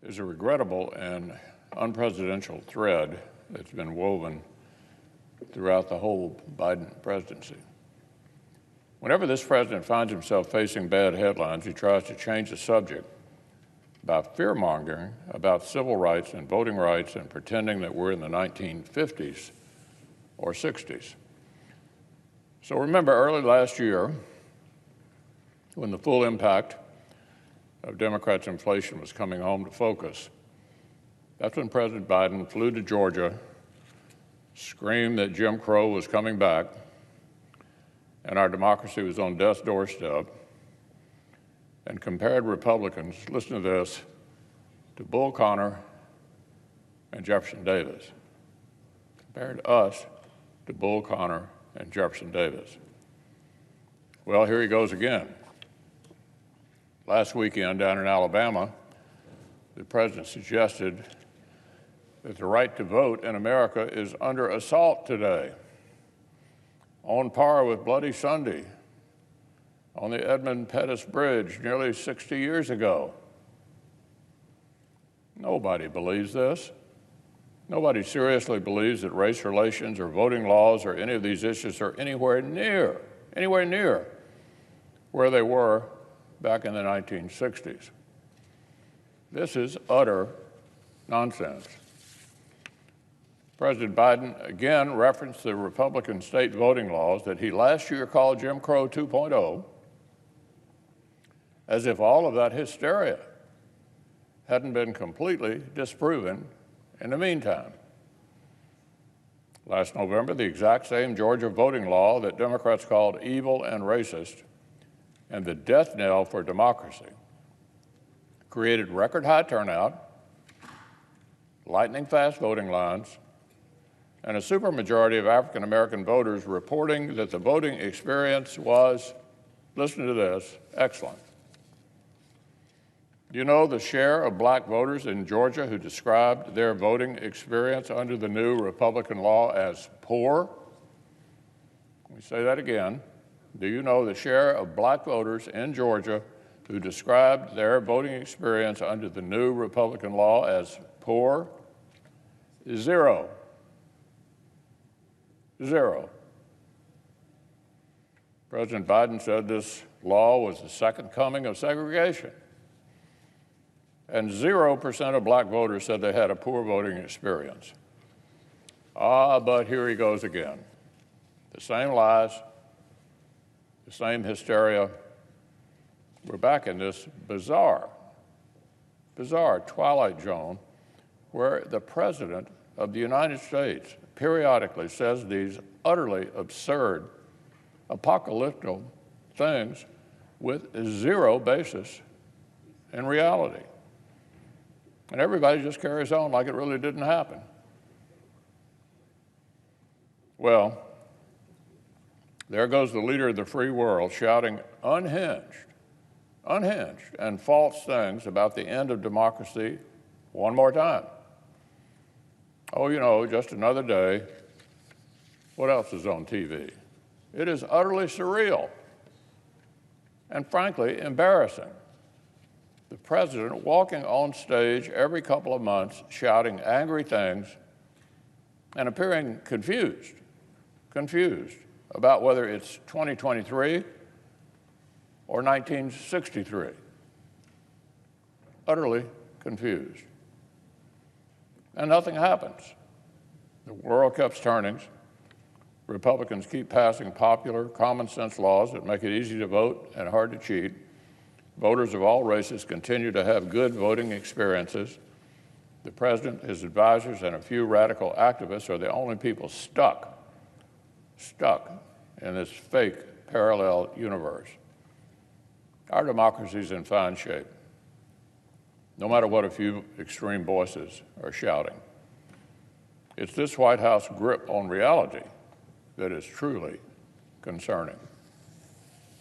is a regrettable and unpresidential thread that's been woven throughout the whole Biden presidency. Whenever this president finds himself facing bad headlines, he tries to change the subject by fear-mongering about civil rights and voting rights and pretending that we're in the 1950s or 60s. So remember early last year, when the full impact of Democrats' inflation was coming home to focus, that's when President Biden flew to Georgia, screamed that Jim Crow was coming back, and our democracy was on death's doorstep, and compared Republicans, listen to this, to Bull Connor and Jefferson Davis. Compared us to Bull Connor and Jefferson Davis. Well, here he goes again. Last weekend down in Alabama, the president suggested that the right to vote in America is under assault today, on par with Bloody Sunday on the Edmund Pettus Bridge nearly 60 years ago. Nobody believes this. Nobody seriously believes that race relations or voting laws or any of these issues are anywhere near where they were back in the 1960s. This is utter nonsense. President Biden again referenced the Republican state voting laws that he last year called Jim Crow 2.0, as if all of that hysteria hadn't been completely disproven in the meantime. Last November, the exact same Georgia voting law that Democrats called evil and racist and the death knell for democracy created record-high turnout, lightning-fast voting lines, and a supermajority of African-American voters reporting that the voting experience was, listen to this, excellent. Do you know the share of black voters in Georgia who described their voting experience under the new Republican law as poor? Let me say that again. Do you know the share of black voters in Georgia who described their voting experience under the new Republican law as poor? Zero. Zero. President Biden said this law was the second coming of segregation. And 0% of black voters said they had a poor voting experience. But here he goes again. The same lies, the same hysteria. We're back in this bizarre twilight zone where the President of the United States periodically says these utterly absurd, apocalyptic things with zero basis in reality. And everybody just carries on like it really didn't happen. Well, there goes the leader of the free world shouting unhinged and false things about the end of democracy one more time. Oh, you know, just another day. What else is on TV? It is utterly surreal and frankly embarrassing. The president walking on stage every couple of months shouting angry things and appearing confused about whether it's 2023 or 1963. Utterly confused. And nothing happens. The world keeps turning. Republicans keep passing popular, common sense laws that make it easy to vote and hard to cheat. Voters of all races continue to have good voting experiences. The president, his advisors, and a few radical activists are the only people stuck in this fake parallel universe. Our democracy is in fine shape, no matter what a few extreme voices are shouting. It's this White House grip on reality that is truly concerning.